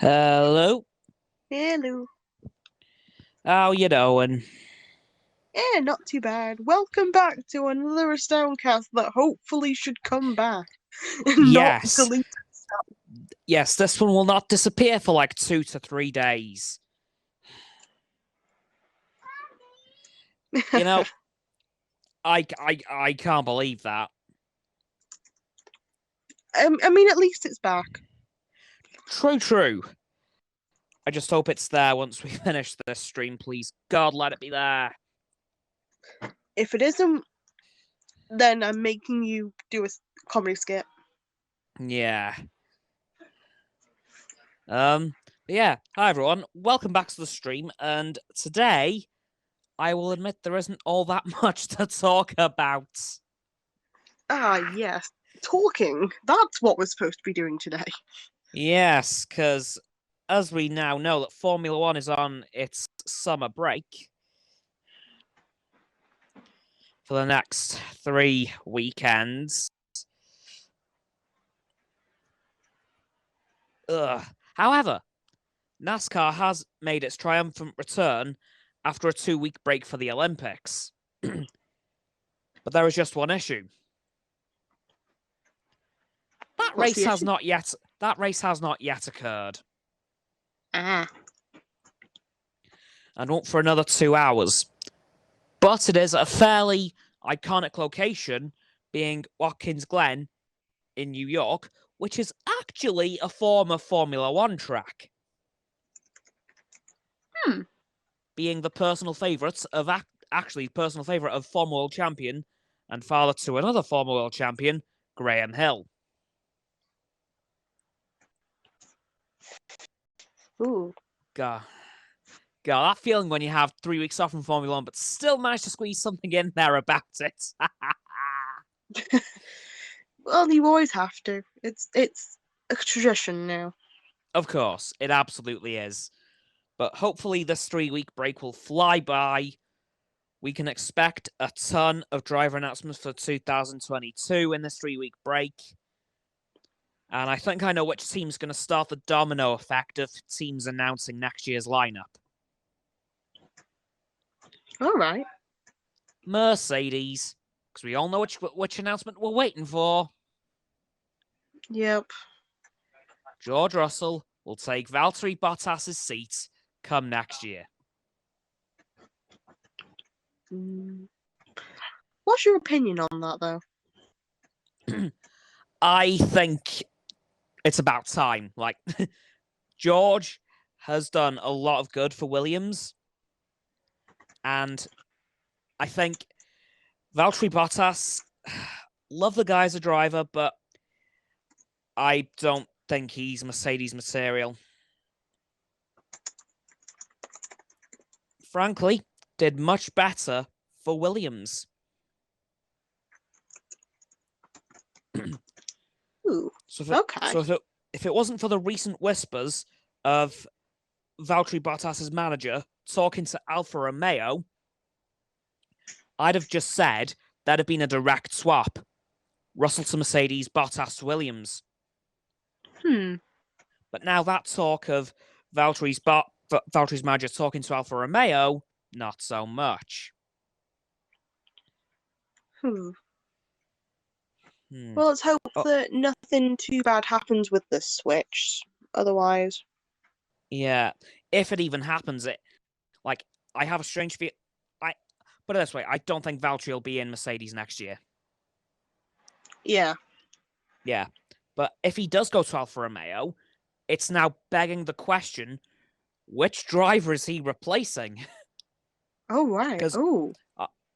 Hello, Hello. how you doing? Yeah, not too bad. Welcome back to another AstoundCast that hopefully should come back and not Yes, delete yes, this one will not disappear for like 2 to 3 days. You know, itself. I can't believe that. I mean, at least it's back. True, true. I just hope it's there once we finish this stream, please. God, let it be there. If it isn't, then I'm making you do a comedy skit. Yeah. Yeah. Hi everyone. Welcome back to the stream. And today, I will admit there isn't all that much to talk about. Ah, yes. Talking. That's what we're supposed to be doing today. Yes, because as we now know that Formula One is on its summer break for the next 3 weekends. Ugh. However, NASCAR has made its triumphant return after a 2-week break for the Olympics. But there is just one issue. That What's race the has issue? not yet occurred. Ah. And won't for another 2 hours. But it is a fairly iconic location, being Watkins Glen in New York, which is actually a former Formula One track. Being the personal favourite of former world champion and father to another former world champion, Graham Hill. Ooh. God, that feeling when you have 3 weeks off from Formula One, but still manage to squeeze something in there about it. Well, you always have to. It's a tradition now. Of course, it absolutely is. But hopefully this 3-week break will fly by. We can expect a ton of driver announcements for 2022 in this 3-week break. And I think I know which team's going to start the domino effect of teams announcing next year's lineup. All right. Mercedes, because we all know which announcement we're waiting for. Yep. George Russell will take Valtteri Bottas's seat come next year. What's your opinion on that, though? I think it's about time. Like, George has done a lot of good for Williams. And I think Valtteri Bottas, love the guy as a driver, but I don't think he's Mercedes material. Frankly, did much better for Williams. Ooh. So if it wasn't for the recent whispers of Valtteri Bottas's manager talking to Alfa Romeo, I'd have just said that'd have been a direct swap. Russell to Mercedes, Bottas to Williams. But now that talk of Valtteri's manager talking to Alfa Romeo, not so much. Well, let's hope that nothing too bad happens with the Switch. Otherwise, yeah, if it even happens, I have a strange feel. Put it this way, I don't think Valtteri will be in Mercedes next year. Yeah. But if he does go to Alfa Romeo, it's now begging the question: which driver is he replacing? Oh right. Because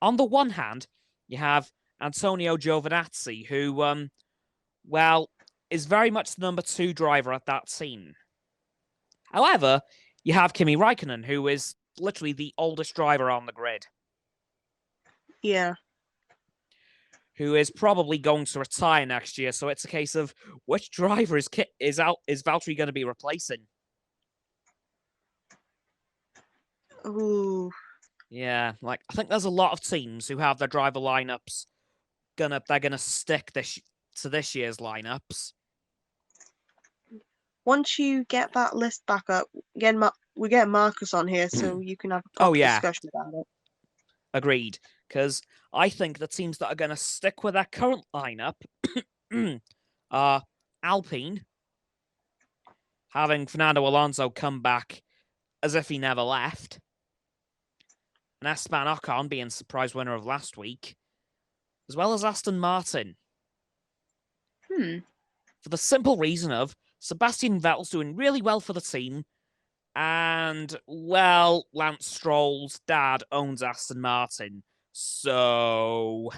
on the one hand, you have Antonio Giovinazzi, who, is very much the number 2 driver at that team. However, you have Kimi Räikkönen, who is literally the oldest driver on the grid. Yeah. Who is probably going to retire next year. So it's a case of which driver is Valtteri going to be replacing? Ooh. Yeah, I think there's a lot of teams who have their driver lineups they're gonna stick to this year's lineups. once you get that list back up, we're getting Marcus on here so you can have a Oh, proper yeah. discussion about it. Agreed. Because I think the teams that are going to stick with their current lineup are Alpine, having Fernando Alonso come back as if he never left, and Esteban Ocon being surprise winner of last week, as well as Aston Martin. For the simple reason of Sebastian Vettel's doing really well for the team, and, well, Lance Stroll's dad owns Aston Martin, so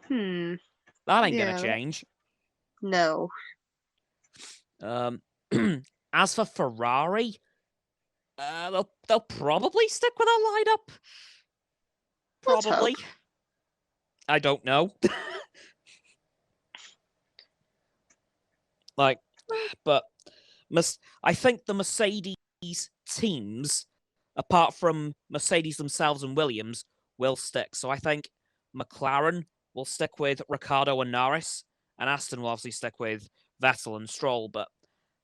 that ain't gonna change. No. As for Ferrari, they'll probably stick with our lineup. Probably. I don't know. But I think the Mercedes teams, apart from Mercedes themselves and Williams, will stick. So I think McLaren will stick with Ricciardo and Norris, and Aston will obviously stick with Vettel and Stroll. But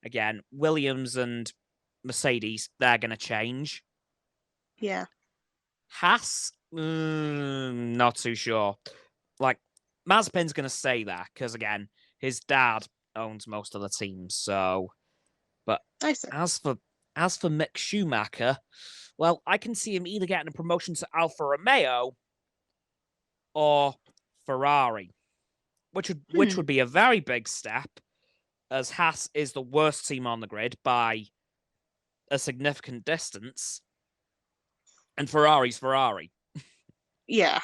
again, Williams and Mercedes, they're going to change. Yeah. Haas, not too sure. Mazepin's going to stay there because, again, his dad owns most of the teams. So, but as for Mick Schumacher, well, I can see him either getting a promotion to Alfa Romeo or Ferrari, which would be a very big step, as Haas is the worst team on the grid by a significant distance, and Ferrari's Ferrari. Yeah,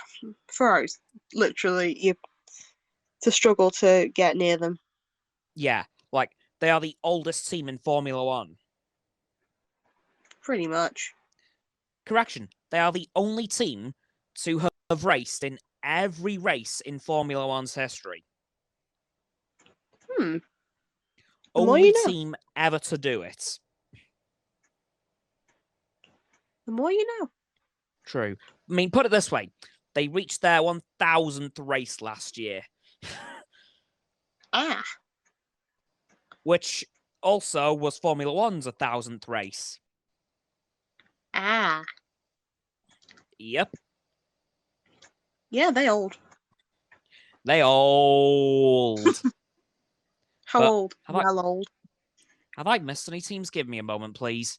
Ferrari's literally to struggle to get near them. Yeah, they are the oldest team in Formula One. Pretty much. Correction, they are the only team to have raced in every race in Formula One's history. Only team ever to do it. The more you know. True. I mean, put it this way. They reached their 1,000th race last year. Which also was Formula One's 1,000th race. Yep. Yeah, they old. They old. How old? Well old. Have I missed any teams? Give me a moment, please.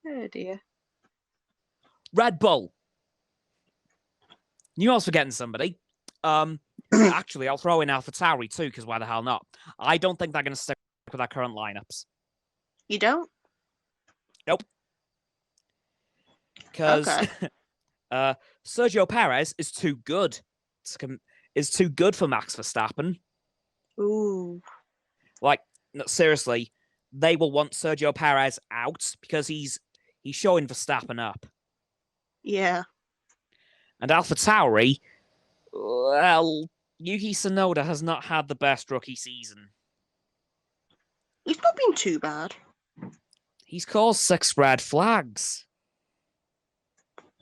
Oh, dear. Red Bull. You I was forgetting somebody. Actually, I'll throw in AlphaTauri too, because why the hell not? I don't think they're going to stick with their current lineups. You don't? Nope. Because Sergio Perez is too good. Is too good for Max Verstappen. Ooh. Seriously, they will want Sergio Perez out because he's showing Verstappen up. Yeah. And AlphaTauri, well, Yuki Tsunoda has not had the best rookie season. He's not been too bad. He's caused 6 red flags.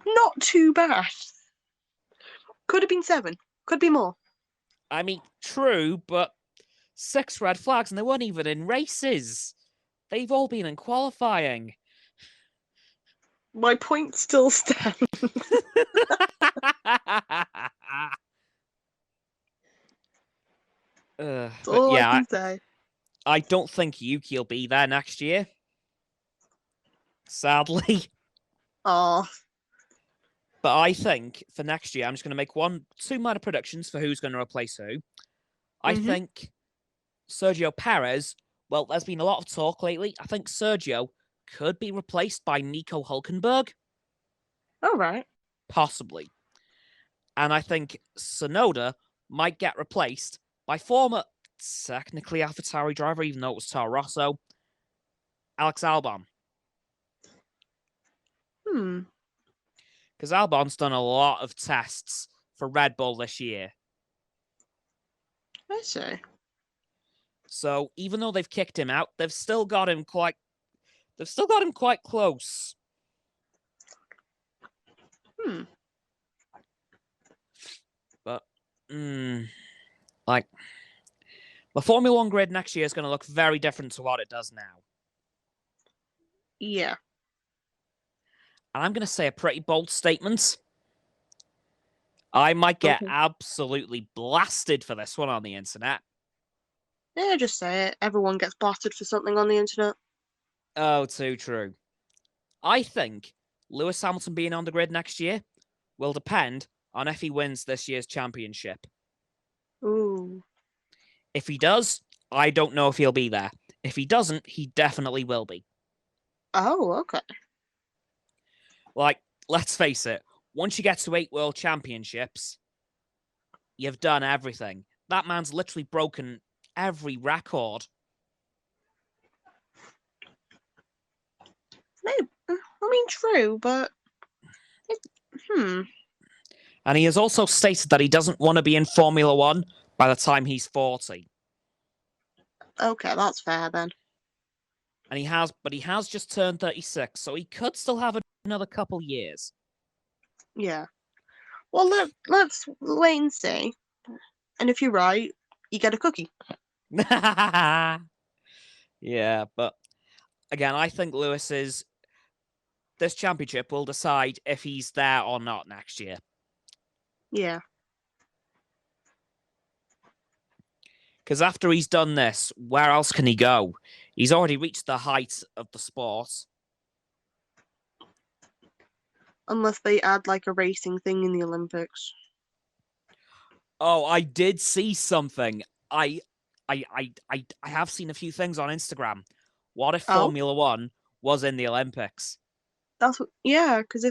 Not too bad. Could have been 7. Could be more. I mean, true, but 6 red flags, and they weren't even in races. They've all been in qualifying. My point still stands. That's all I can say. I don't think Yuki will be there next year. Sadly. Oh. But I think for next year, I'm just going to make 2 minor predictions for who's going to replace who. I think Sergio Perez, well, there's been a lot of talk lately. I think Sergio could be replaced by Nico Hülkenberg. Oh, right. Possibly. And I think Tsunoda might get replaced by former, technically AlphaTauri driver, even though it was Toro Rosso, Alex Albon. Because Albon's done a lot of tests for Red Bull this year. I see. So even though they've kicked him out, they've still got him quite close. But Like, the Formula One grid next year is going to look very different to what it does now. Yeah. And I'm going to say a pretty bold statement. I might get Okay. absolutely blasted for this one on the internet. Yeah, just say it. Everyone gets blasted for something on the internet. Oh, too true. I think Lewis Hamilton being on the grid next year will depend on if he wins this year's championship. Ooh. If he does, I don't know if he'll be there. If he doesn't, he definitely will be. Oh, okay. Like, let's face it, once you get to 8 world championships, you've done everything. That man's literally broken every record. Maybe. I mean, true, but And he has also stated that he doesn't want to be in Formula One by the time he's 40. Okay, that's fair then. And he has just turned 36, so he could still have another couple years. Yeah. Well, let's wait and see. And if you're right, you get a cookie. Yeah, but again, I think this championship will decide if he's there or not next year. Yeah. Because after he's done this, where else can he go? He's already reached the height of the sport. Unless they add like a racing thing in the Olympics. Oh, I did see something. I have seen a few things on Instagram. What if Oh, Formula One was in the Olympics? that's what. Yeah, because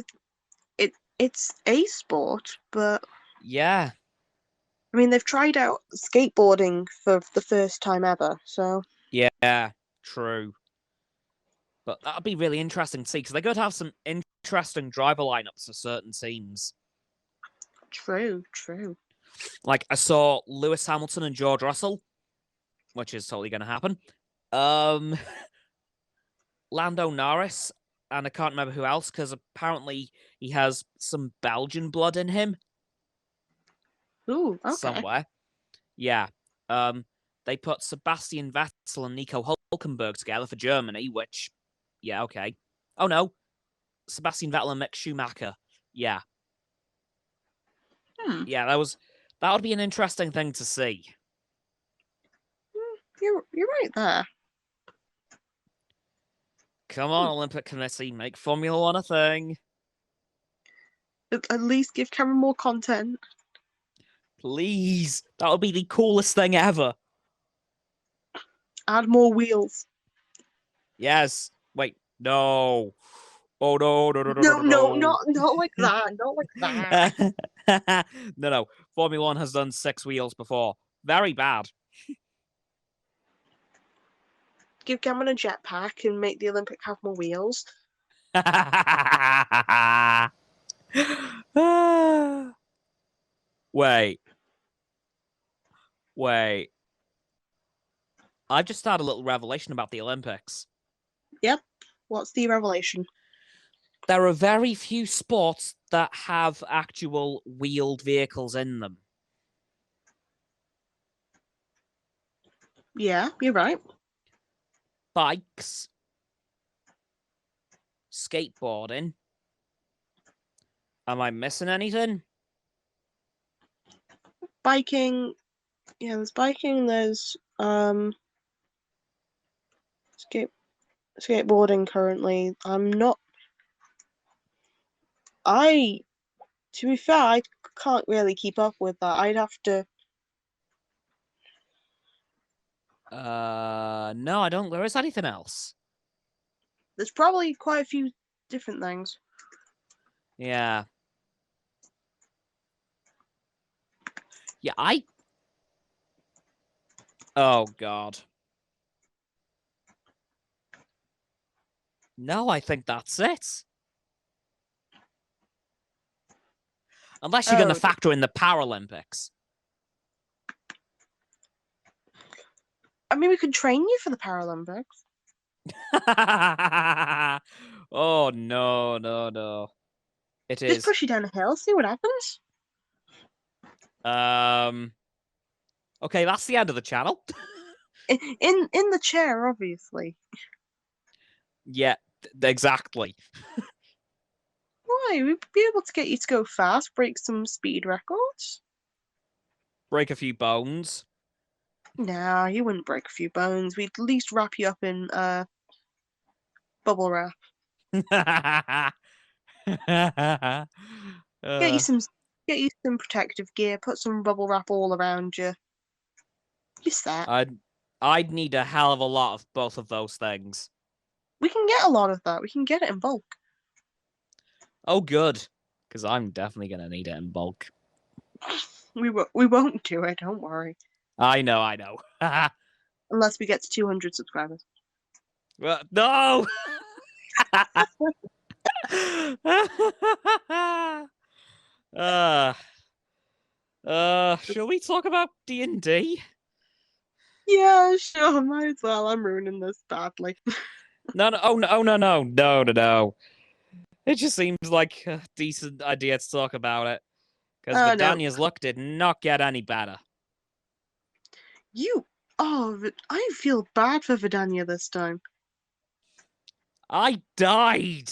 it's a sport, but Yeah. I mean they've tried out skateboarding for the first time ever. So Yeah, true. But that'd be really interesting to see because they could have some interesting driver lineups for certain teams. true, true. Like I saw Lewis Hamilton and George Russell, which is totally going to happen. Lando Norris, and I can't remember who else because apparently he has some Belgian blood in him Ooh, okay. somewhere. Yeah. They put Sebastian Vettel and Nico Hulkenberg together for Germany, which, yeah, okay. Oh no, Sebastian Vettel and Mick Schumacher. Yeah, yeah, that would be an interesting thing to see. You're right there. Come on, Olympic Committee, make Formula One a thing. At least give Cameron more content. Please. That would be the coolest thing ever. Add more wheels. Yes. Wait, no. Oh no, no, no, no, no, No, no, no, no. not like that. Not like that. No. Formula One has done 6 wheels before. Very bad. Give Cameron a jetpack and make the Olympic have more wheels. Wait. Wait. I've just had a little revelation about the Olympics. Yep. What's the revelation? There are very few sports that have actual wheeled vehicles in them. Yeah, you're right. Bikes, skateboarding. Am I missing anything? Biking. Yeah, there's biking. There's skateboarding currently. I'm not. I To be fair, I can't really keep up with that. I'd have to. No, I don't. There is anything else. There's probably quite a few different things. Yeah. Yeah, Oh, God. No, I think that's it. Unless you're going to Oh, factor in the Paralympics. I mean, we could train you for the Paralympics. Oh, no, no, no. It Just is. push you down a hill, see what happens. Okay, that's the end of the channel. In the chair, obviously. Yeah, exactly. Why? We'd be able to get you to go fast, break some speed records. Break a few bones. Nah, you wouldn't break a few bones. We'd at least wrap you up in bubble wrap. Get you uh, some get you some protective gear, put some bubble wrap all around you. You're set. I'd need a hell of a lot of both of those things. We can get a lot of that. We can get it in bulk. Oh, good, because I'm definitely gonna need it in bulk. We won't do it, don't worry. I know. Unless we get to 200 subscribers. No. uh, shall we talk about D&D? Yeah, sure, might as well. I'm ruining this badly. No, no, oh no, oh, no. It just seems like a decent idea to talk about it. Because No. Vadania's luck did not get any better. I feel bad for Vadania this time. I died.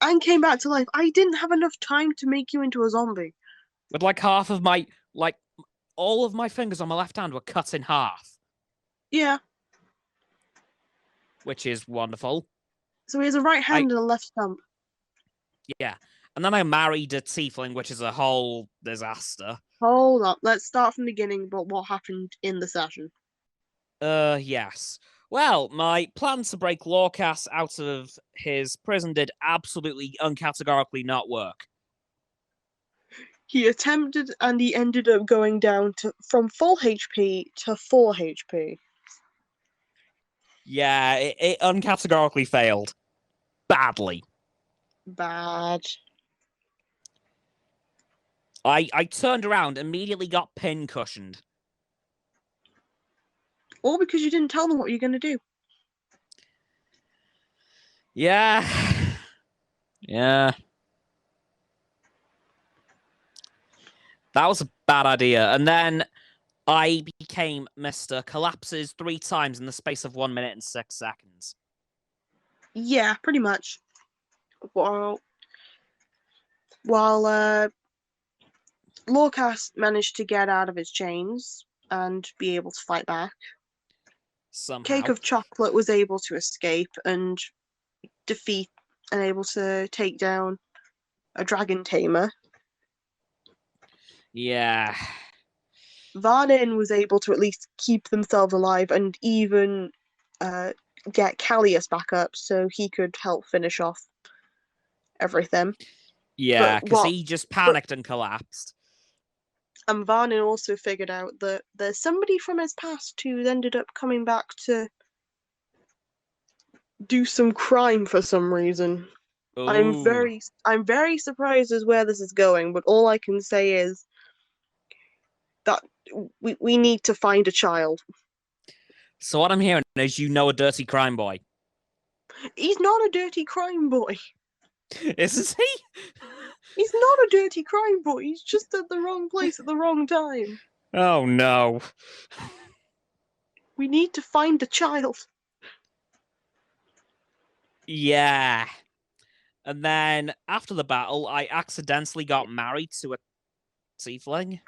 And came back to life. I didn't have enough time to make you into a zombie. With like half of my, like, all of my fingers on my left hand were cut in half. Yeah. Which is wonderful. So he has a right hand and a left thumb. Yeah. And then I married a tiefling, which is a whole disaster. Hold up. Let's start from the beginning about what happened in the session. Yes. Well, my plan to break Lorcas out of his prison did absolutely uncategorically not work. He attempted and he ended up going down from full HP to 4 HP. Yeah, it uncategorically failed. Badly. Bad. I turned around, immediately got pin cushioned. All because you didn't tell them what you're going to do. Yeah. Yeah. That was a bad idea. And then I became Mr. Collapses 3 times in the space of 1 minute and 6 seconds. Yeah, pretty much. While Lorcas managed to get out of his chains and be able to fight back, Somehow. Cake of Chocolate was able to escape and defeat and able to take down a dragon tamer. Yeah. Varnin was able to at least keep themselves alive and even get Callius back up so he could help finish off everything. Yeah, because he just panicked and collapsed. And Varnin also figured out that there's somebody from his past who ended up coming back to do some crime for some reason. Ooh. I'm very surprised as where this is going, but all I can say is that we need to find a child. So what I'm hearing is you know a dirty crime boy. He's not a dirty crime boy. Isn't he? He's not a dirty crime boy. He's just at the wrong place at the wrong time. Oh no. We need to find a child. Yeah. And then after the battle, I accidentally got married to a tiefling.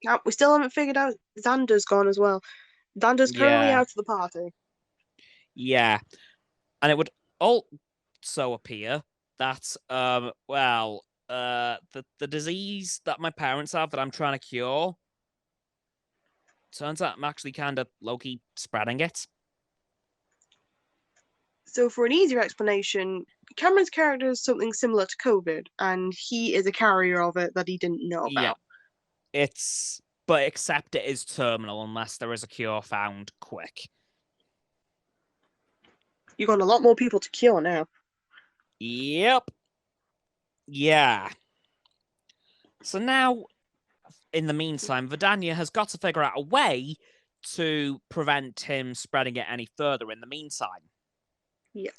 Yeah, we still haven't figured out Xander's gone as well. Xander's currently out of the party. Yeah. And it would also appear that the disease that my parents have that I'm trying to cure, turns out I'm actually kind of low-key spreading it. So for an easier explanation, Cameron's character is something similar to COVID, and he is a carrier of it that he didn't know about. Yeah. But except it is terminal unless there is a cure found quick. You've got a lot more people to cure now. Yep. Yeah. So now, in the meantime, Vadania has got to figure out a way to prevent him spreading it any further in the meantime. Yeah.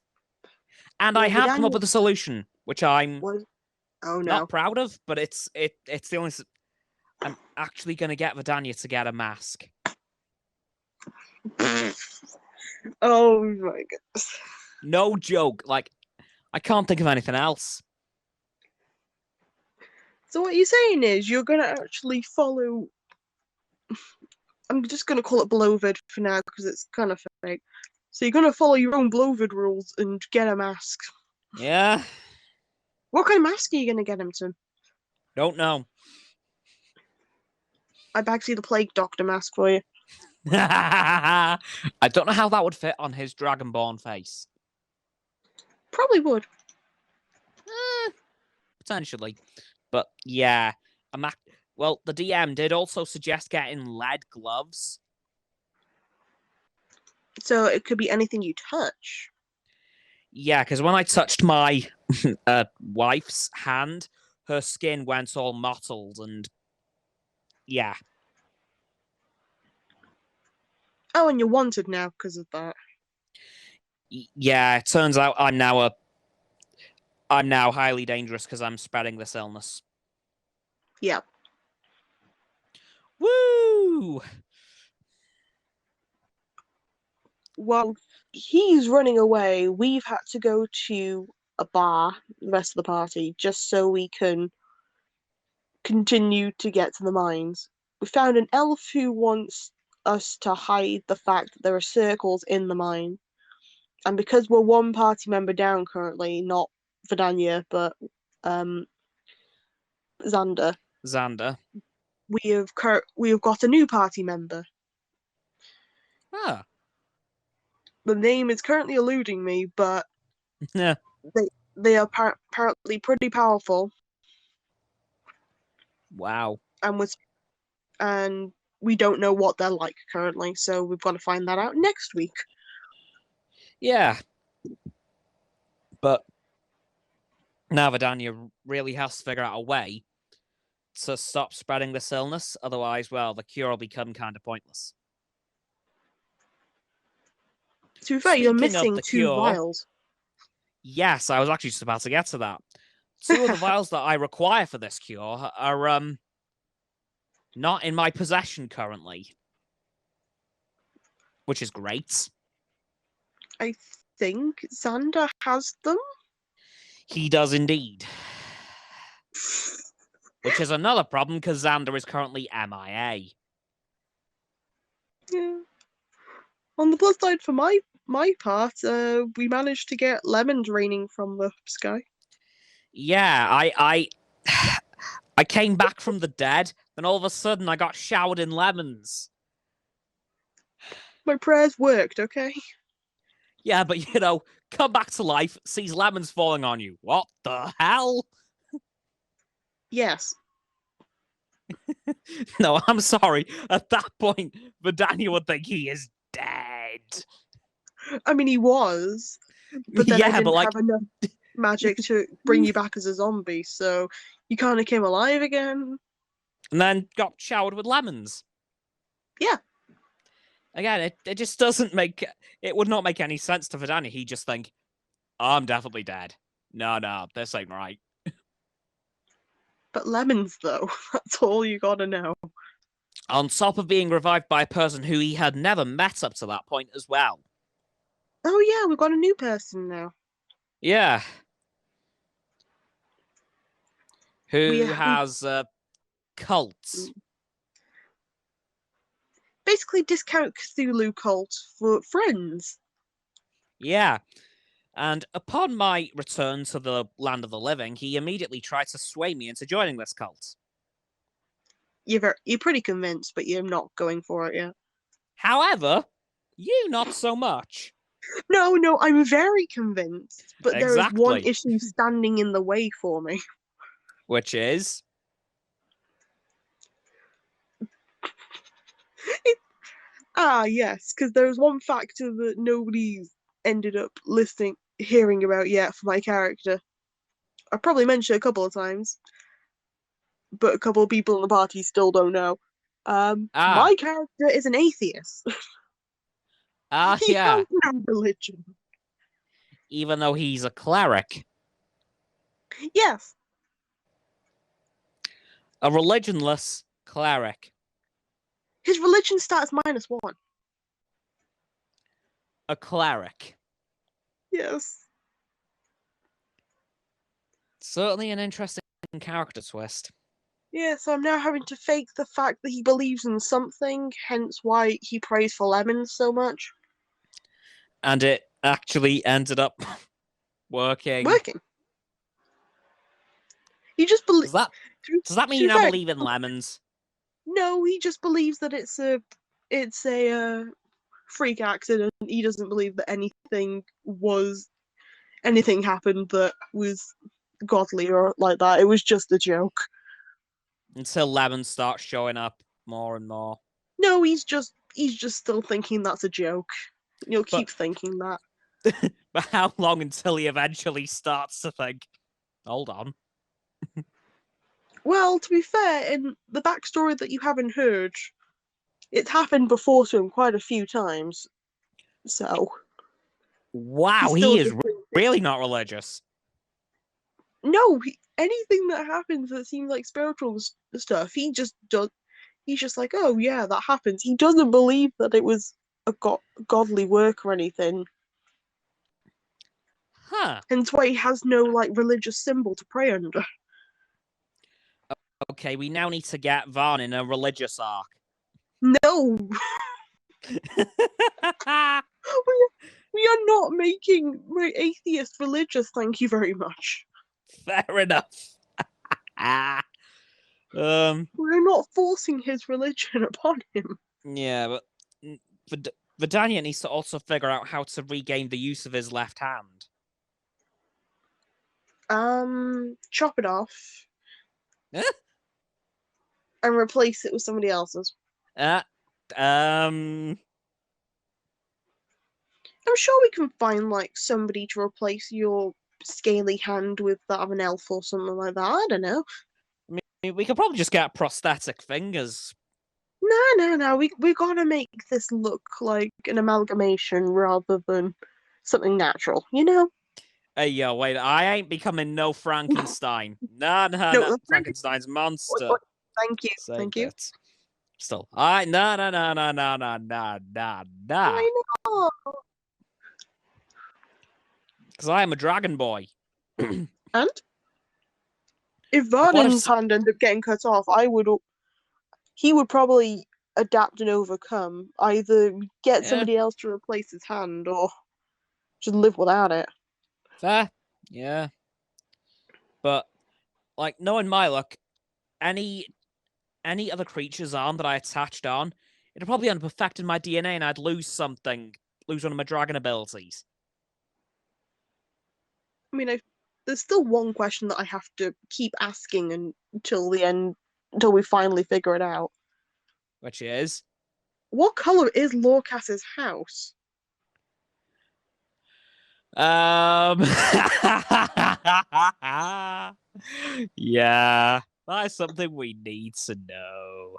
And I have come up with a solution, which I'm not proud of, but it's the only... actually going to get Vadania to get a mask. Oh my goodness. No joke. Like, I can't think of anything else. So what you're saying is you're gonna actually follow. I'm just gonna call it Beloved for now because it's kind of fake. So you're gonna follow your own Beloved rules and get a mask. Yeah. What kind of mask are you gonna get him to? Don't know. I back see the Plague Doctor mask for you. I don't know how that would fit on his Dragonborn face. Probably would. Potentially. But yeah. Well, the DM did also suggest getting lead gloves. So it could be anything you touch. Yeah, because when I touched my wife's hand, her skin went all mottled and yeah. Oh, and you're wanted now because of that. Yeah, it turns out I'm now highly dangerous because I'm spreading this illness. Yeah. Woo! Well, he's running away. We've had to go to a bar, the rest of the party, just so we can continue to get to the mines. We found an elf who wants us to hide the fact that there are circles in the mine. And because we're one party member down currently, not Vadania, but um, Xander, Xander. we have got a new party member. Ah. The name is currently eluding me, but Yeah. they are apparently pretty powerful. Wow. And we don't know what they're like currently, so we've got to find that out next week. Yeah. But now Vadania really has to figure out a way to stop spreading this illness. Otherwise, well, the cure will become kind of pointless. To be fair, you're Speaking of missing the 2 cure, vials. yes, I was actually just about to get to that. 2 of the vials that I require for this cure are not in my possession currently, which is great. I think Xander has them. He does indeed. Which is another problem because Xander is currently MIA. Yeah. On the plus side, for my part, we managed to get lemons raining from the sky. Yeah, I came back from the dead, then all of a sudden I got showered in lemons. My prayers worked, okay? Yeah, but come back to life, sees lemons falling on you. What the hell? Yes. No, I'm sorry. At that point, Vadania would think he is dead. I mean, he was, but then I didn't have enough magic to bring you back as a zombie, so you kind of came alive again. And then got showered with lemons. Yeah. Again, it just doesn't make... It would not make any sense to Vadania. He'd just think, I'm definitely dead. No, this ain't right. But lemons, though, that's all you gotta know. On top of being revived by a person who he had never met up to that point as well. Oh yeah, we've got a new person now. Yeah. Who has cults. Basically, discount Cthulhu cult for friends. Yeah. And upon my return to the land of the living, he immediately tried to sway me into joining this cult. You're pretty convinced, but you're not going for it yet. However, you not so much. No, I'm very convinced, but exactly. There is one issue standing in the way for me. Which is? Yes, because there's one factor that nobody's ended up hearing about yet for my character. I probably mentioned it a couple of times, but a couple of people in the party still don't know. My character is an atheist. He has no religion. Even though he's a cleric. Yes. A religionless Cleric. His religion stat is -1. A cleric. Yes. Certainly an interesting character twist. Yeah, so I'm now having to fake the fact that he believes in something, hence why he prays for lemons so much. And it actually ended up working. He just believes. Does that mean you now believe in lemons? No, he just believes that it's a freak accident. He doesn't believe that anything happened that was godly or like that. It was just a joke. Until lemons start showing up more and more. No, he's just still thinking that's a joke. You'll keep thinking that. But how long until he eventually starts to think, hold on. Well, to be fair, in the backstory that you haven't heard, it's happened before to him quite a few times. So. Wow, he is really not religious. No, anything that happens that seems like spiritual stuff, he just does. He's just like, oh yeah, that happens. He doesn't believe that it was a godly work or anything. Huh. Hence why he has no like religious symbol to pray under. Okay, we now need to get Varn in a religious arc. No. we are not making my atheist religious, thank you very much. Fair enough. We're not forcing his religion upon him. Yeah, but Vadania needs to also figure out how to regain the use of his left hand. Chop it off. Eh? And replace it with somebody else's. I'm sure we can find like somebody to replace your scaly hand with that of an elf or something like that. I don't know. I mean, we could probably just get prosthetic fingers. No. We gotta make this look like an amalgamation rather than something natural, you know? Hey, yo, wait, I ain't becoming no Frankenstein. No, Frankenstein's monster. Thank you. Thank you. Still, no. I know. Because I am a dragon boy. And? If Vardin's hand ended up getting cut off, he would probably adapt and overcome. Either get somebody else to replace his hand or just live without it. Fair. Yeah. But, like, knowing my luck, any other creature's arm that I attached on, it'd probably end up affecting my DNA and I'd lose one of my dragon abilities. I mean, there's still one question that I have to keep asking until the end, until we finally figure it out. Which is? What color is Lorcas's house? Yeah, that is something we need to know.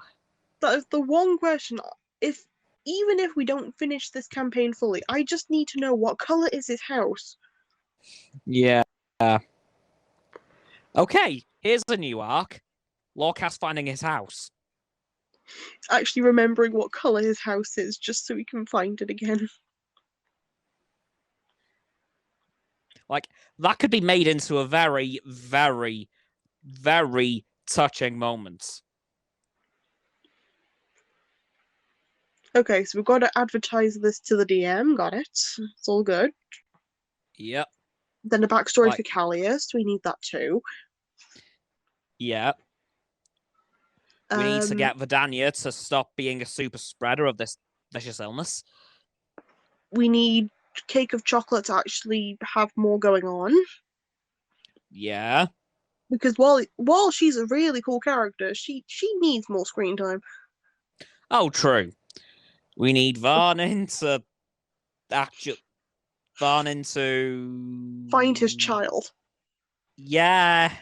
That is the one question. Even if we don't finish this campaign fully, I just need to know what color is his house. Yeah. Okay, here's a new arc. Lorcas finding his house. Actually remembering what color his house is, just so we can find it again. Like, that could be made into a very, very, very touching moment. Okay, so we've got to advertise this to the DM. Got it. It's all good. Yep. Then a backstory for Callius. We need that too. Yeah. We need to get Vadania to stop being a super spreader of this vicious illness. We need Cake of Chocolate to actually have more going on. Yeah. Because while she's a really cool character, she needs more screen time. Oh, true. We need Varnin to find his child. Yeah.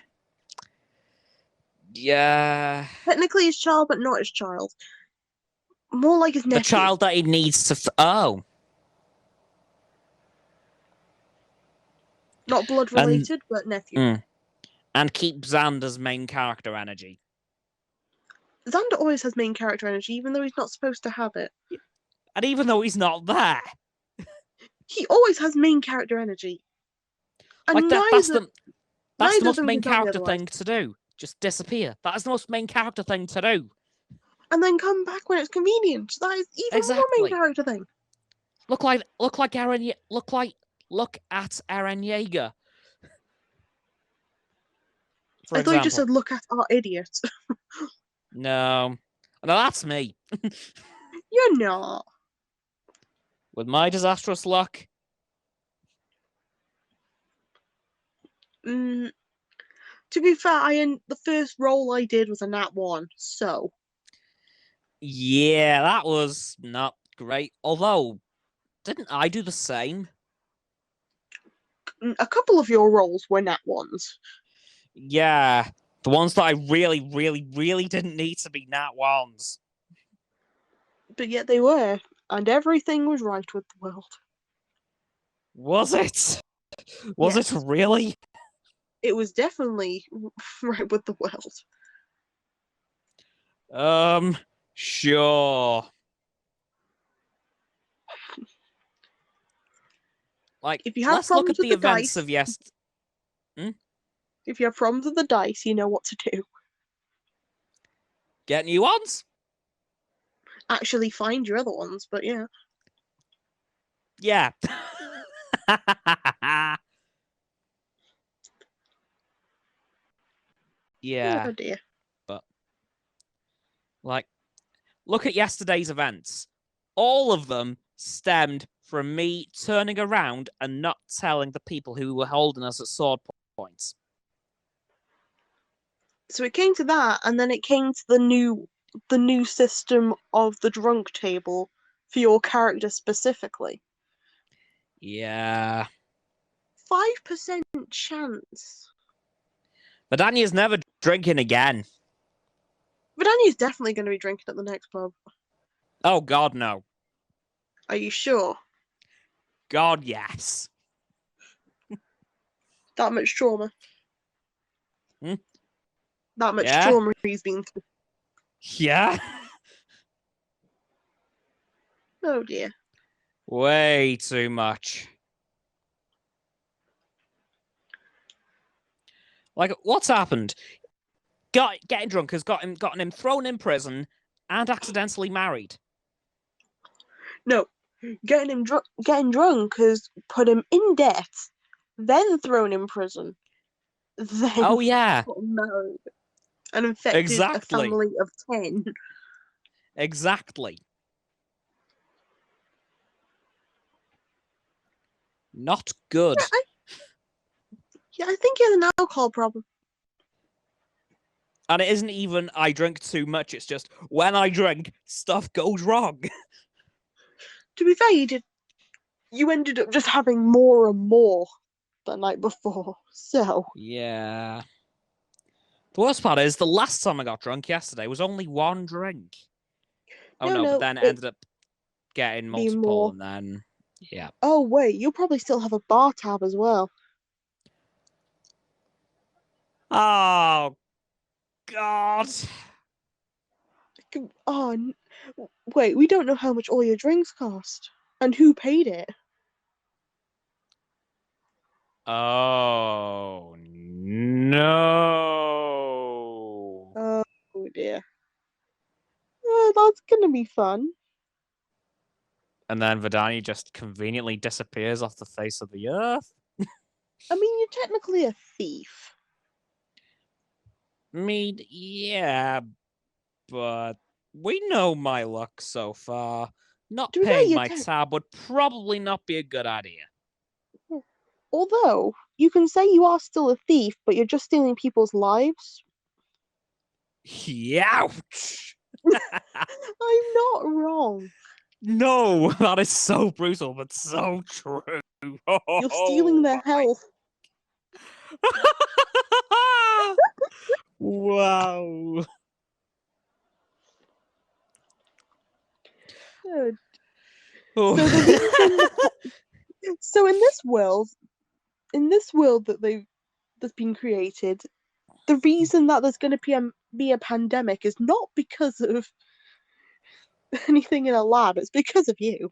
Yeah. Technically his child, but not his child. More like his nephew. The child that he needs to... Not blood related, but nephew. And keep Xander's main character energy. Xander always has main character energy, even though he's not supposed to have it. And even though he's not there, He always has main character energy. And like that's the most them main can tell me character otherwise. thing to do. Just disappear. That is the most main character thing to do. And then come back when it's convenient. That is even more main Exactly. character thing. Look at Eren Yeager. I thought you just said, look at our idiot. No, that's me. You're not. With my disastrous luck. To be fair, the first roll I did was a nat 1, so. Yeah, that was not great. Although, didn't I do the same? A couple of your rolls were nat 1s. Yeah, the ones that I really, really, really didn't need to be nat 1s. But yet they were, and everything was right with the world. Was it? Was it really? It was definitely right with the world. Sure. Like, if you have let's look at the events dice, of yesterday. If you have problems with the dice, you know what to do. Get new ones? Actually find your other ones, but yeah. Yeah. Yeah. Oh dear. But, like, look at yesterday's events. All of them stemmed from me turning around and not telling the people who were holding us at sword points. So it came to that, and then it came to the new system of the drunk table for your character specifically. Yeah. 5% chance. Vadania's never drinking again. Vadania's definitely going to be drinking at the next pub. Oh, God, no. Are you sure? God, yes. That much trauma. That much trauma he's been through. Yeah. Oh dear. Way too much. Like, what's happened? Getting drunk has gotten him thrown in prison and accidentally married. No, getting drunk has put him in debt, then thrown in prison, then got married and infected a family of 10. Exactly. Not good. I think he has an alcohol problem. And it isn't even I drink too much, it's just when I drink, stuff goes wrong. To be fair, you ended up just having more and more the night before, so. Yeah. The worst part is, the last time I got drunk yesterday was only one drink. But then it ended up getting multiple, and then, yeah. Oh, wait, you'll probably still have a bar tab as well. Oh, God. Oh, wait, we don't know how much all your drinks cost. And who paid it? Oh, no. Oh, dear. That's gonna be fun. And then Vadania just conveniently disappears off the face of the earth. I mean, you're technically a thief. I mean, yeah, but we know my luck so far. Not paying my tab would probably not be a good idea. Although, you can say you are still a thief, but you're just stealing people's lives. Youch! I'm not wrong. No, that is so brutal, but so true. You're stealing their health. Wow. Good. So in this world that's been created, the reason that there's going to be be a pandemic is not because of anything in a lab, it's because of you.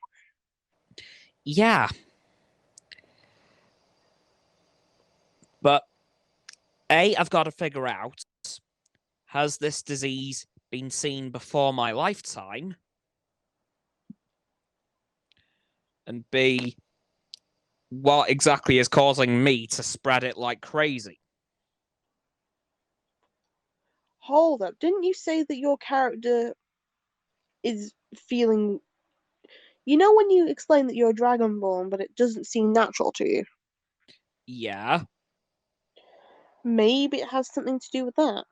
Yeah, but I've got to figure out, has this disease been seen before my lifetime? And B, what exactly is causing me to spread it like crazy? Hold up, didn't you say that your character is feeling. You know when you explain that you're dragonborn, but it doesn't seem natural to you? Yeah. Maybe it has something to do with that.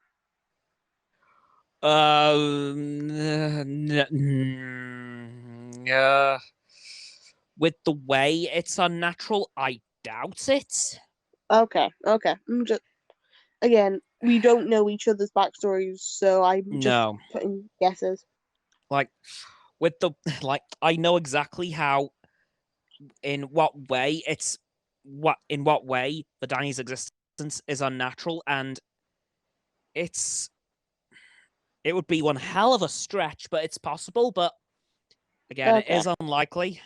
With the way it's unnatural, I doubt it. Okay, okay. I'm just again, we don't know each other's backstories, so I'm just No. putting guesses. Like, with the, like, I know exactly how, in what way in what way Vadania's existence is unnatural, and it's, it would be one hell of a stretch, but it's possible, but again, it Okay. is unlikely.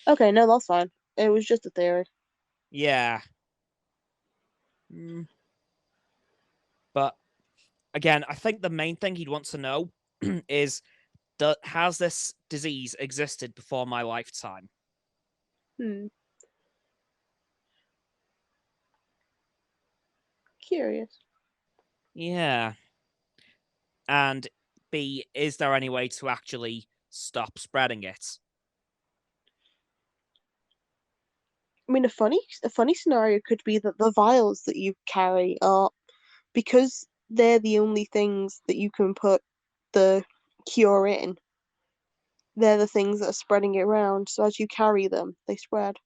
Okay, no, that's fine. It was just a theory. Yeah. Mm, but again, I think the main thing he'd want to know is, has this disease existed before my lifetime? Hmm. Curious. Yeah. And B, is there any way to actually stop spreading it? I mean, a funny scenario could be that the vials that you carry are because they're the only things that you can put the cure in. They're the things that are spreading it around. So as you carry them, they spread.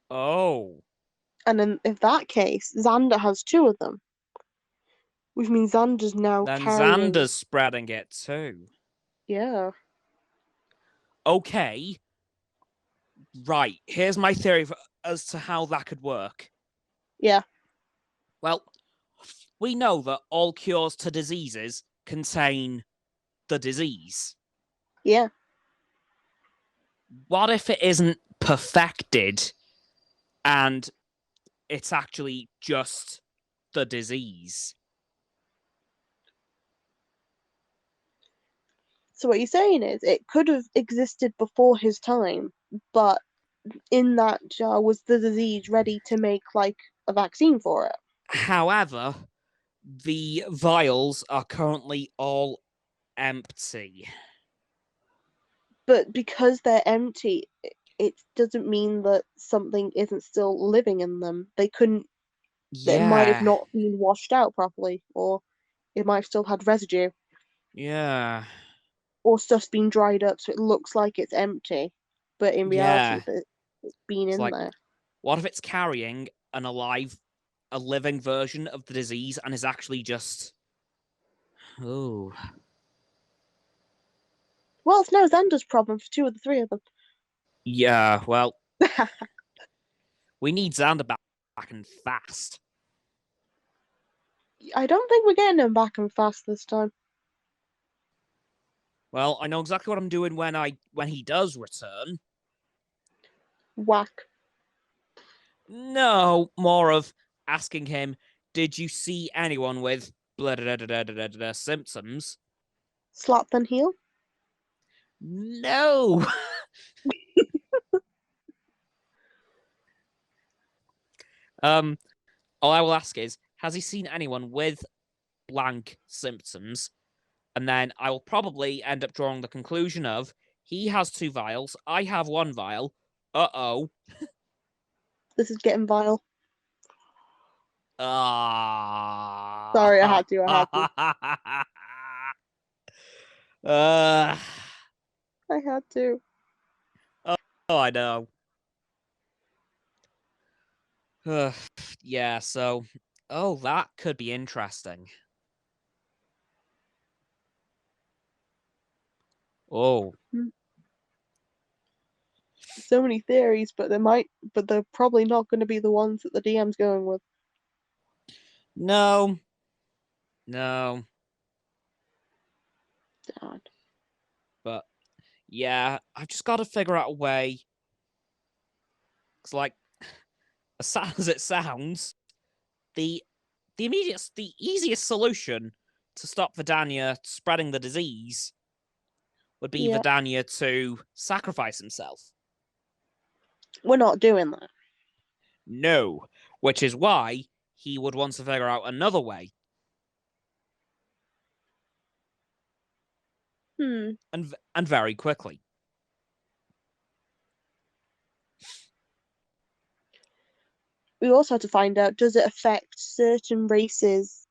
Oh, And in if that case, Xander has two of them, which means Xander's now then carrying. Xander's spreading it too. Yeah, Okay, right. Here's my theory as to how that could work. yeah, Well, we know that all cures to diseases contain the disease. yeah. What if it isn't perfected and it's actually just the disease? So what you're saying is it could have existed before his time, but in that jar was the disease ready to make like a vaccine for it. However, the vials are currently all empty. But because they're empty, it doesn't mean that something isn't still living in them. They couldn't. It might have Yeah, not been washed out properly, or it might have still had residue, yeah, or stuff's been dried up, so it looks like it's empty, but in reality, yeah. it's been It's in like, there. what if it's carrying a living version of the disease and is actually just, oh, Well, it's no Xander's problem for two of the three of them. yeah, well, we need Xander back and fast. I don't think we're getting him back and fast this time. Well, I know exactly what I'm doing when he does return. Whack. No, more of asking him, did you see anyone with blah, blah, blah, blah, blah, blah, symptoms? Slap then heal. No. um, all I will ask is, has he seen anyone with blank symptoms? And then I will probably end up drawing the conclusion of, he has two vials, I have one vial. Uh-oh. This is getting vile. Sorry, I Ah. had to. I had to. uh, I had to. oh, I know. Yeah, so, oh, that could be interesting. Oh, So many theories, but they're probably not going to be the ones that the DM's going with. No. No. God. But yeah, I've just got to figure out a way. It's like, as sad as it sounds, the the easiest solution to stop Vadania spreading the disease would be Yeah. Vadania to sacrifice himself. We're not doing that. No, which is why he would want to figure out another way, and very quickly. We also have to find out, does it affect certain races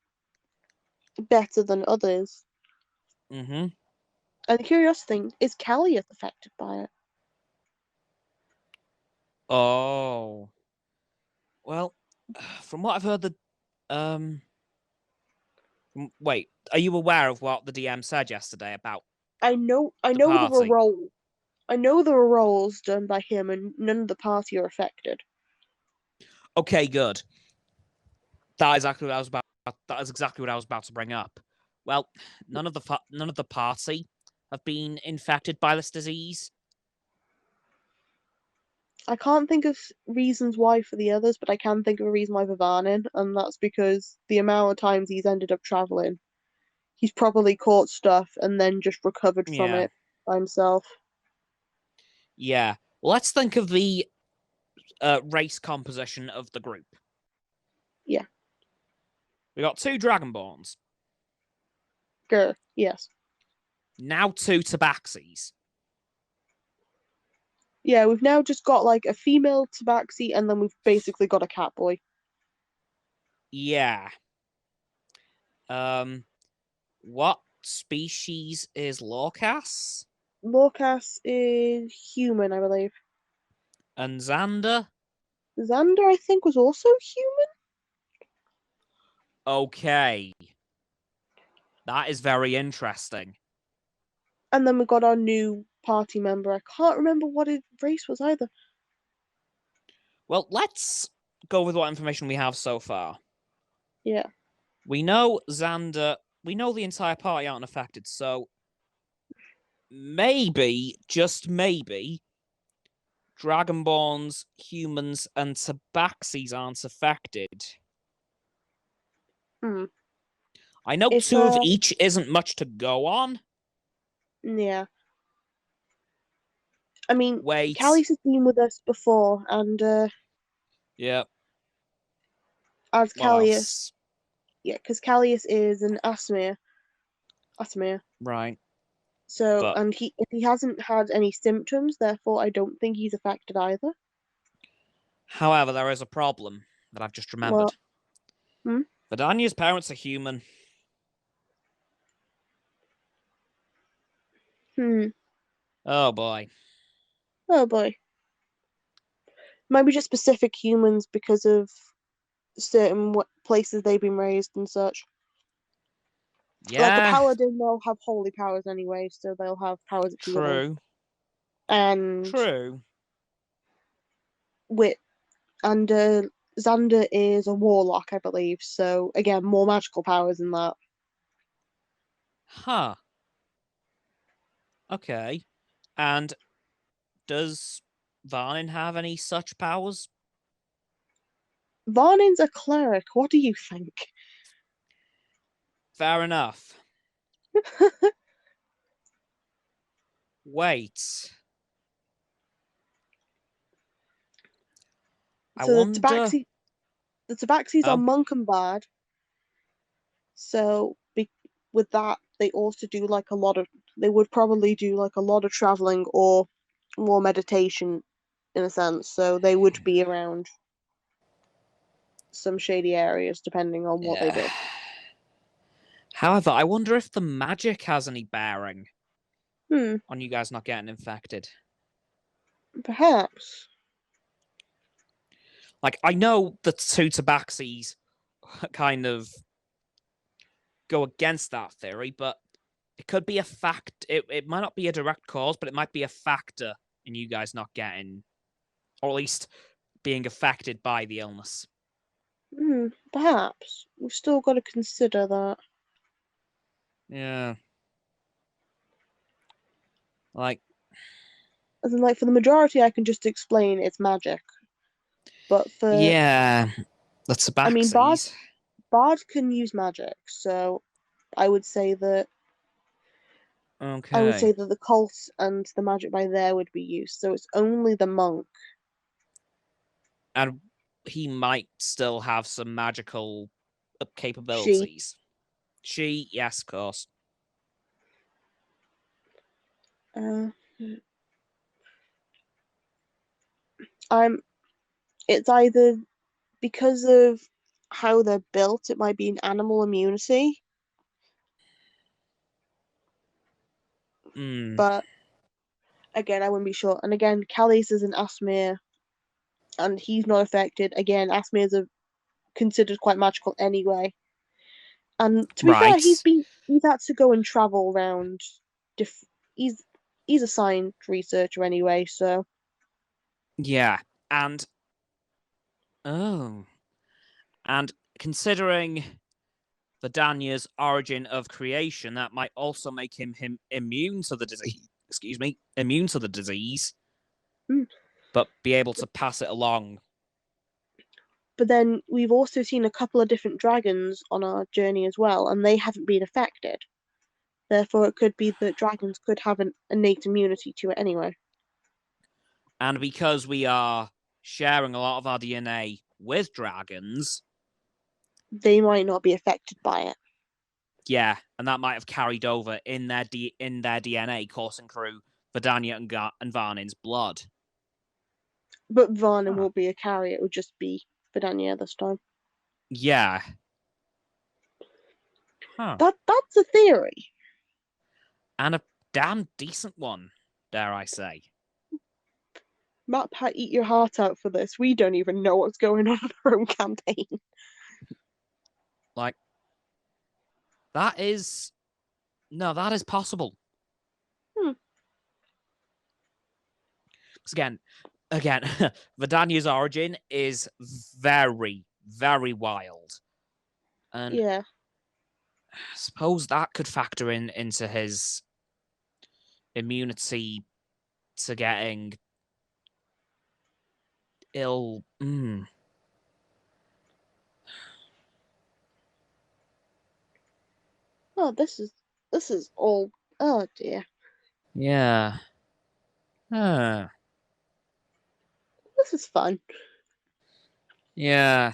better than others? Mm-hmm. And the curious thing is, Kellieth affected by it? Oh, well, from what I've heard, um, wait, are you aware of what the DM said yesterday about I know the there were party? roles. I know there were roles done by him, and none of the party are affected. Okay, good. That is exactly what I was about. That is exactly what I was about to bring up. Well, none of the party have been infected by this disease. I can't think of reasons why for the others, but I can think of a reason why for Varnin, and that's because the amount of times he's ended up traveling, he's probably caught stuff and then just recovered from Yeah, it by himself. yeah. Well, let's think of the race composition of the group. Yeah, We got 2 Dragonborns, Grr, yes. now 2 Tabaxis. Yeah, we've now just got like a female tabaxi, and then we've basically got a cat boy. Yeah. What species is Lorcas? Lorcas is human, I believe. And Xander? Xander, I think, was also human. Okay. That is very interesting. And then we got our new party member. I can't remember what his race was either. Well, let's go with what information we have so far. Yeah. We know Xander, we know the entire party aren't affected, so maybe, just maybe, Dragonborns, humans, and Tabaxis aren't affected. Hmm. I know If 2 of each isn't much to go on. yeah. I mean, Wait. Callies has been with us before, and Yeah. as What Callius, else? yeah, because Callius is an Asmir. Right. So, But and if he hasn't had any symptoms, therefore I don't think he's affected either. however, there is a problem that I've just Well, remembered. hmm? Vadania's parents are human. Hmm. Oh boy. Oh boy. Maybe just specific humans because of certain places they've been raised and such. Like a Yeah, paladin, they'll have holy powers anyway, so they'll have powers of healing. true. And True. with and Xander is a warlock, I believe. So again, more magical powers than that. Huh. Okay. And does Varnin have any such powers? Varnin's a cleric. What do you think? Fair enough. Wait. I So wonder. the Tabaxis are Oh, monk and bard. So with that, they also do like a lot of. They would probably do like a lot of traveling or more meditation in a sense. So they would be around some shady areas depending on what they yeah. do. However, I wonder if the magic has any bearing Hmm, on you guys not getting infected. perhaps. Like, I know the 2 Tabaxis kind of go against that theory, but it could be a fact. It might not be a direct cause, but it might be a factor in you guys not getting, or at least being affected by the illness. Perhaps. We've still got to consider that. Yeah. Like, As in, like, for the majority, I can just explain it's magic. But for, yeah, that's the I mean, Bard, backsies. Bard can use magic, so I would say that Okay. the cult and the magic by there would be used. So it's only the monk. And he might still have some magical She. capabilities. She, yes, of course. Uh, I'm. It's either because of how they're built, it might be an animal immunity, Mm, but again, I wouldn't be sure. And again, Callis is an Asmir, and he's not affected. Again, Asmirs are considered quite magical anyway. And to be fair, right. he's had to go and travel around. Diff- he's he's a science researcher anyway, so Yeah. And, oh. And considering Vadania's origin of creation, that might also make him immune to the disease. Excuse me, immune to the disease, mm. but be able to pass it along. But then we've also seen a couple of different dragons on our journey as well, and they haven't been affected. Therefore, it could be that dragons could have an innate immunity to it anyway. And because we are sharing a lot of our DNA with dragons, They might not be affected by it. yeah, and that might have carried over in their DNA, coursing through Vadania and Varnin's blood. But Varnum Huh. won't be a carrier, it would just be Vadania this time. Yeah. Huh. That's a theory. And a damn decent one, dare I say. Matt Pat, eat your heart out for this. We don't even know what's going on in our own campaign. Like, that is. No, that is possible. Hmm. Because again, Vadania's origin is very, very wild. And Yeah. I suppose that could factor into his immunity to getting ill. Oh, this is all. Oh dear. Yeah. Huh. This is fun. Yeah.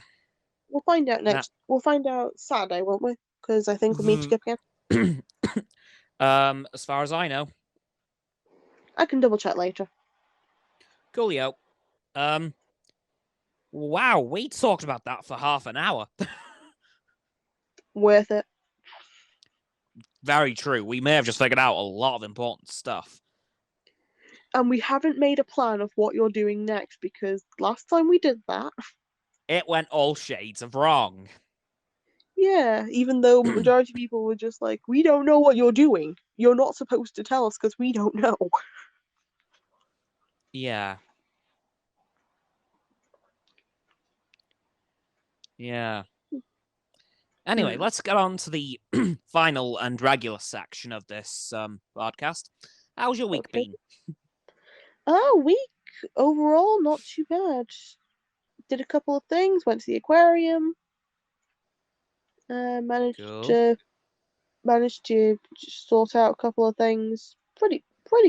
We'll find out That. next. We'll find out Saturday, won't we? Because I think we meet to again. As far as I know, I can double check later. coolio. Um, wow, we talked about that for half an hour. Worth it. Very true. We may have just figured out a lot of important stuff. And we haven't made a plan of what you're doing next because last time we did that, It went all shades of wrong. yeah, even though majority of people were just like, we don't know what you're doing. You're not supposed to tell us because we don't know. Yeah. Yeah. Anyway, Hmm. let's get on to the final and regular section of this podcast. How's your week Okay. been? Oh, week overall, not too bad. Did a couple of things, went to the aquarium, managed Cool. to sort out a couple of things. Pretty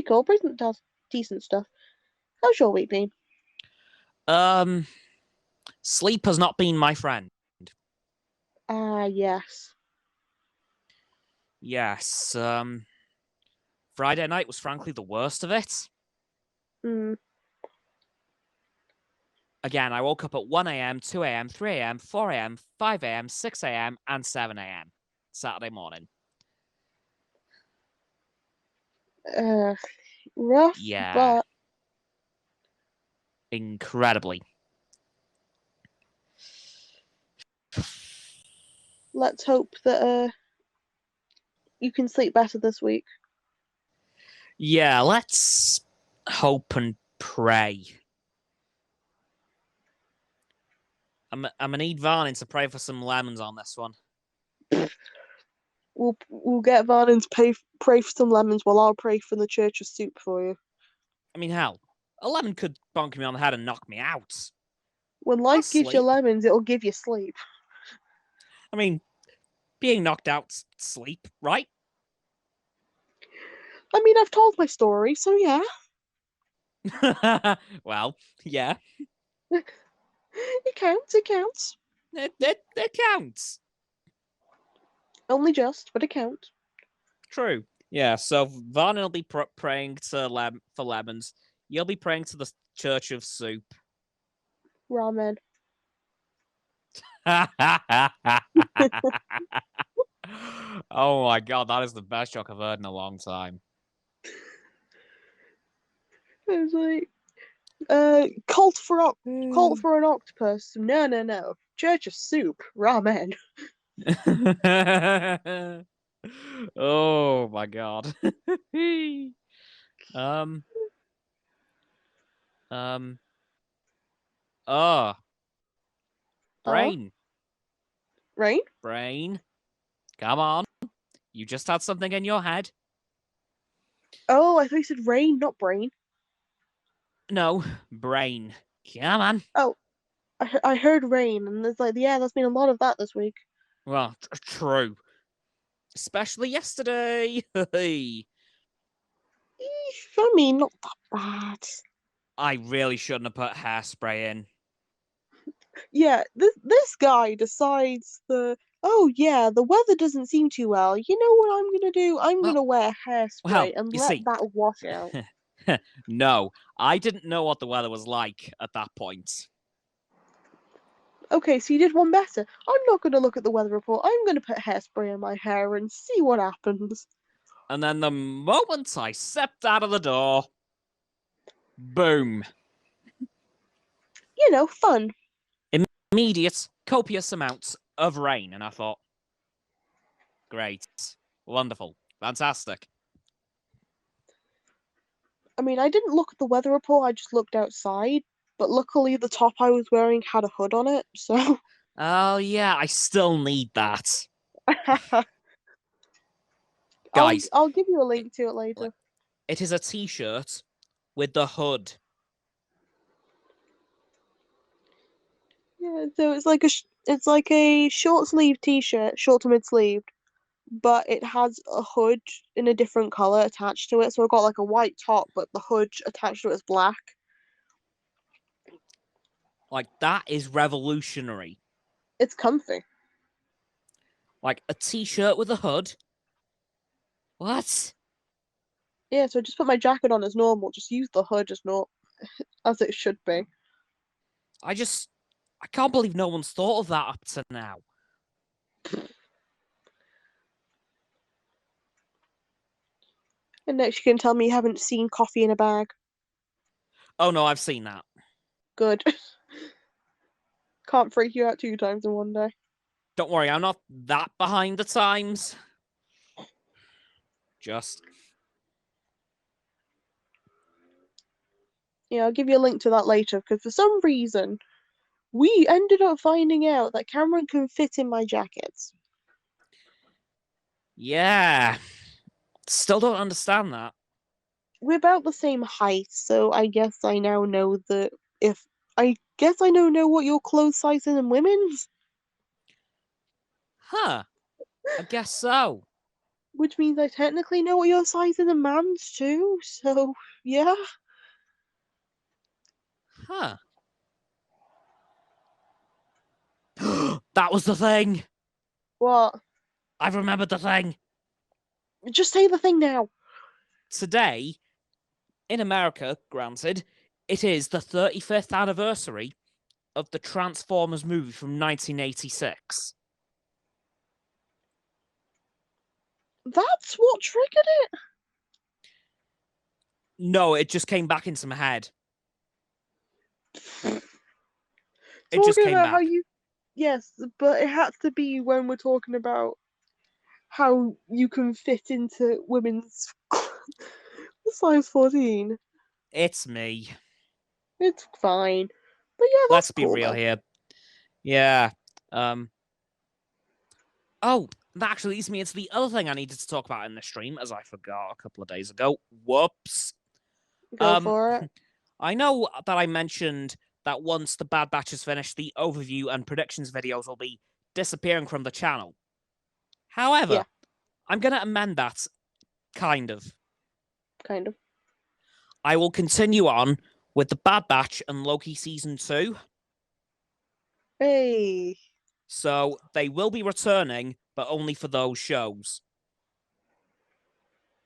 cool, pretty decent stuff. How's your week been? Um, Sleep has not been my friend. Ah, yes. Yes. Friday night was frankly the worst of it. Hmm. Again, I woke up at 1 a.m., 2 a.m., 3 a.m., 4 a.m., 5 a.m., 6 a.m., and 7 a.m. Saturday morning. Uh, rough, Yeah, but incredibly. let's hope that you can sleep better this week. Yeah, let's hope and pray. I'm gonna need Varnin to pray for some lemons on this one. We'll get Varnon to pray for some lemons while I'll pray for the church of soup for you. I mean, hell, a lemon could bonk me on the head and knock me out. When I'll life gives you sleep. lemons, it'll give you sleep. I mean, being knocked out, sleep, right? I mean, I've told my story, so yeah. Well, yeah. It counts, it counts. It counts. Only just, but it counts. True. Yeah, so Varnon will be praying to for lemons. You'll be praying to the Church of Soup. Ramen. Oh my god, that is the best joke I've heard in a long time. It was like, cult for an octopus. No. Church of soup. Ramen. Oh my god. um. Um. Oh. Brain. Right? Brain. Come on. You just had something in your head. Oh, I thought you said rain, not brain. No, brain. Come on. Oh, I heard rain, and it's like, yeah, there's been a lot of that this week. Well, true. Especially yesterday. I mean, not that bad. I really shouldn't have put hairspray in. Yeah, this guy decides oh yeah, the weather doesn't seem too well. You know what I'm gonna do? I'm gonna wear hairspray and you let see, that wash out. no, I didn't know what the weather was like at that point. Okay, so you did one better. I'm not gonna look at the weather report. I'm gonna put hairspray in my hair and see what happens. And then the moment I stepped out of the door, boom. You know, fun. Immediate, copious amounts of rain. And I thought, great, wonderful, fantastic. I mean, I didn't look at the weather report, I just looked outside. But luckily, the top I was wearing had a hood on it, so. Oh, yeah, I still need that. I'll Guys, I'll give you a link to it later. it is a t-shirt with the hood. Yeah, so it's like a short sleeve t-shirt, short to mid sleeved, but it has a hood in a different color attached to it. So it got like a white top, but the hood attached to it is black. Like, that is revolutionary. It's comfy. Like, a t-shirt with a hood? What? Yeah, so I just put my jacket on as normal. Just use the hood as not as it should be. I can't believe no one's thought of that up to now. And next you can tell me you haven't seen coffee in a bag. Oh no, I've seen that. Good. Can't freak you out 2 times in one day. Don't worry, I'm not that behind the times. Just. Yeah, I'll give you a link to that later because for some reason we ended up finding out that Cameron can fit in my jackets. Yeah. Still don't understand that. We're about the same height, so I guess I now know that if I guess I know what your clothes size is in women's, Huh. I guess so. which means I technically know what your size is in man's too. So yeah. Huh. That was the thing. What? I've remembered the thing. Just say the thing now. Today, in America, granted, it is the 35th anniversary of the Transformers movie from 1986. That's what triggered it. No, it just came back into my head. It just Talking came about how back. you, yes, but it had to be when we're talking about how you can fit into women's size 14. It's me. It's fine. But yeah, that's Let's be cool real though. here. Yeah. Oh, that actually leads me into the other thing I needed to talk about in the stream, as I forgot a couple of days ago. Whoops. Go Um, for it. I know that I mentioned that once the Bad Batch is finished, the overview and predictions videos will be disappearing from the channel. However, Yeah, I'm going to amend that, kind of. kind of. I will continue on with the Bad Batch and Loki Season 2. Hey, So they will be returning, but only for those shows.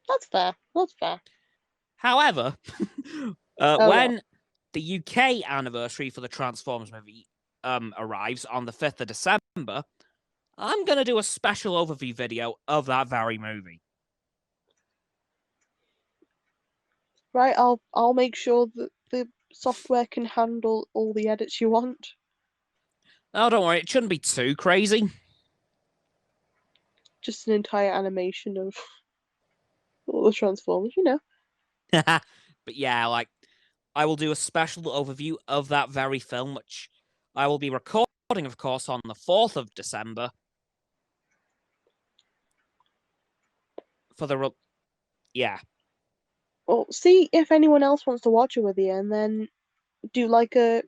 that's fair. That's fair. However, Oh no. when the UK anniversary for the Transformers movie arrives on the 5th of December, I'm going to do a special overview video of that very movie. Right, I'll make sure that the software can handle all the edits you want. Oh, don't worry, it shouldn't be too crazy. Just an entire animation of all the Transformers, But yeah, like, I will do a special overview of that very film, which I will be recording, of course, on the 4th of December. For the. Yeah. Well, see if anyone else wants to watch it with you, and then do like a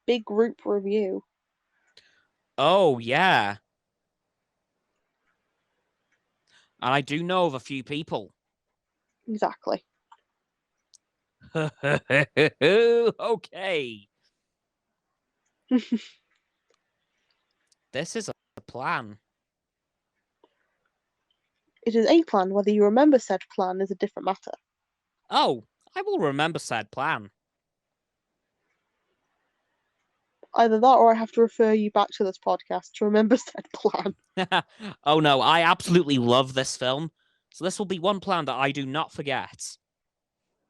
big group review. Oh, yeah. And I do know of a few people. Exactly. Okay. This is a plan. It is a plan. Whether you remember said plan is a different matter. Oh, I will remember said plan. Either that, or I have to refer you back to this podcast to remember said plan. Oh no, I absolutely love this film. So this will be one plan that I do not forget.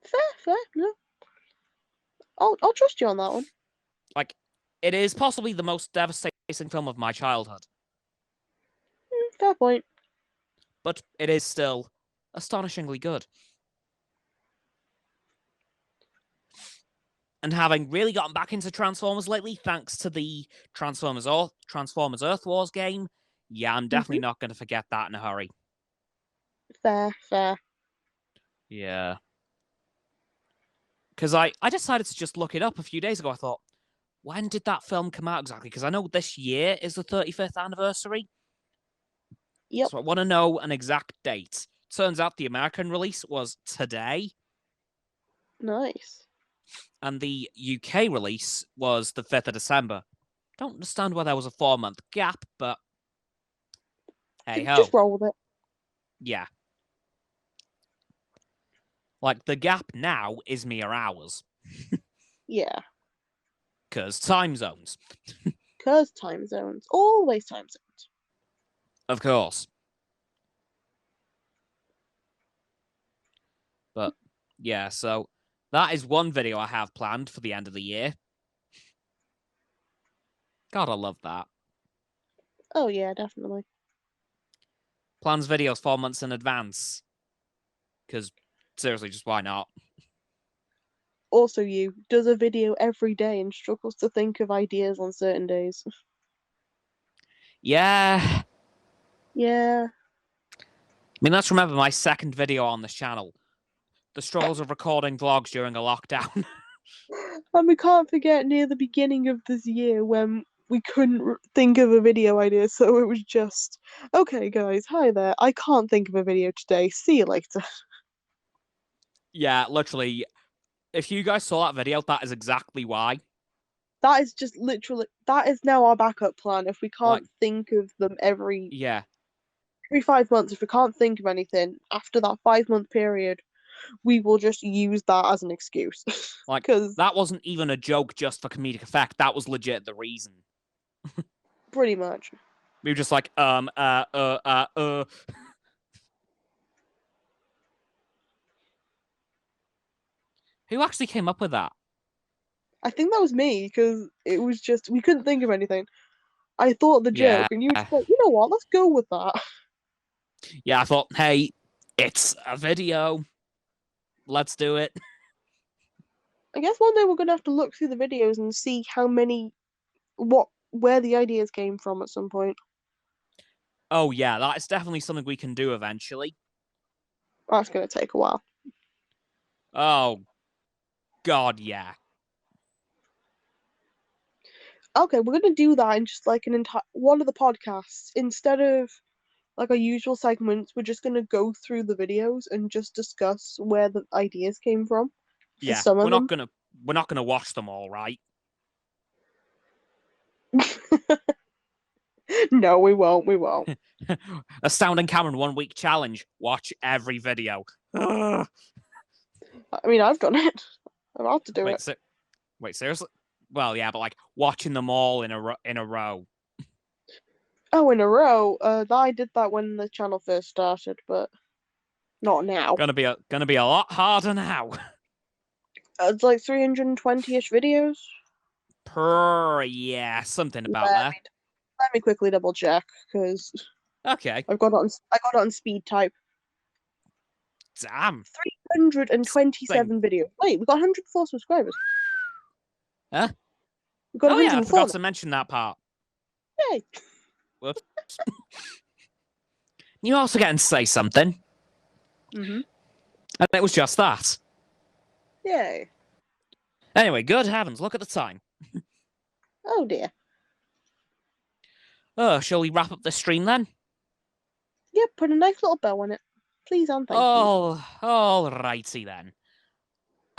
Fair, fair. No, I'll trust you on that one. Like, it is possibly the most devastating film of my childhood, Fair point. but it is still astonishingly good. And having really gotten back into Transformers lately, thanks to the Transformers Earth Wars game, yeah, I'm definitely not going to forget that in a hurry. Fair, fair. Yeah. Because I decided to just look it up a few days ago. I thought, when did that film come out exactly? Because I know this year is the 35th anniversary. Yep. So I want to know an exact date. Turns out the American release was today, Nice. and the UK release was the 5th of December. Don't understand why there was a 4-month gap, but hey Just ho. roll with it. Yeah. Like, the gap now is mere hours. Yeah. Because time zones. Cause time zones. Always time zones. Of course. But yeah, so that is one video I have planned for the end of the year. God, I love that. Oh yeah, definitely. Plans videos 4 months in advance. Because seriously, just why not? Also, you does a video every day and struggles to think of ideas on certain days. Yeah. Yeah. I mean, let's remember my second video on this channel. The struggles of recording vlogs during a lockdown. And we can't forget near the beginning of this year when we couldn't think of a video idea, so it was just, okay, guys, hi there. I can't think of a video today. See you later. Yeah, literally. If you guys saw that video, that is exactly why. That is just literally, that is now our backup plan. If we Like, can't think of them yeah. every 5 months, if we can't think of anything after that 5 month period, we will just use that as an excuse. Like, Because that wasn't even a joke just for comedic effect. That was legit the reason. pretty much. We were just like, Who actually came up with that? I think that was me because it was just, we couldn't think of anything. I thought the Yeah. joke, and you were just like, you know what, let's go with that. Yeah, I thought, hey, it's a video. Let's do it. I guess one day we're gonna have to look through the videos and see how many, what where the ideas came from at some point. Oh yeah, that is definitely something we can do eventually. That's going to take a while. Oh God, yeah. Okay, we're going to do that in just like an entire one of the podcasts. Instead of like our usual segments, we're just going to go through the videos and just discuss where the ideas came from for Yeah, some we're of not them. gonna watch them all, right? No, we won't. We won't. Astounding Cameron 1 week challenge. Watch every video. I mean, I've done it. I'm about to do Wait, it. wait, seriously? Well, yeah, but like watching them all in a row. Oh, in a row. I did that when the channel first started, but not now. Gonna be a lot harder now. It's like 320-ish videos. Yeah, something Let about there. me let me quickly double check because Okay. I got it on speed type. Damn. 327 videos. Wait, we got 104 subscribers. Huh? We got Oh yeah, I 104 forgot now. to mention that part. Yay! Whoops. You also getting to say something, Mhm. and it was just that. Yay! Anyway, good heavens, look at the time. Oh dear. Oh, shall we wrap up the stream then? Yep, put a nice little bow on it, please and thank you. Oh, all righty then.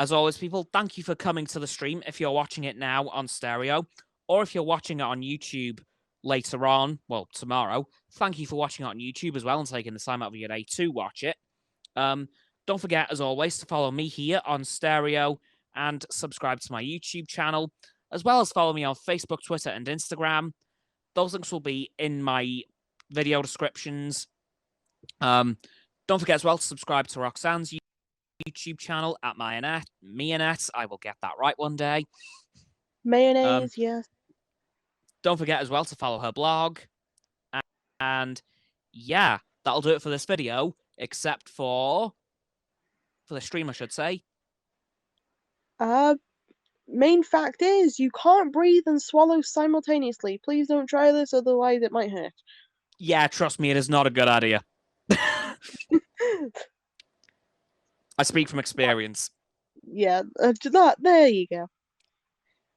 As always, people, thank you for coming to the stream if you're watching it now on stereo, or if you're watching it on YouTube later on, well, tomorrow. Thank you for watching it on YouTube as well and taking the time out of your day to watch it. Don't forget, as always, to follow me here on stereo and subscribe to my YouTube channel, as well as follow me on Facebook, Twitter, and Instagram. Those links will be in my video descriptions. Don't forget as well to subscribe to Roxanne's YouTube channel at Mionette. I will get that right one day. Mayonnaise, yes. Don't forget as well to follow her blog. And yeah, that'll do it for this video, except for the stream, I should say. Main fact is you can't breathe and swallow simultaneously. Please don't try this, otherwise it might hurt. Yeah, trust me, it is not a good idea. I speak from experience. Yeah, there you go.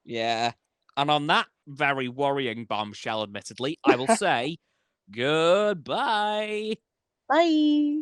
Yeah. And on that very worrying bombshell, admittedly, I will say goodbye. Bye.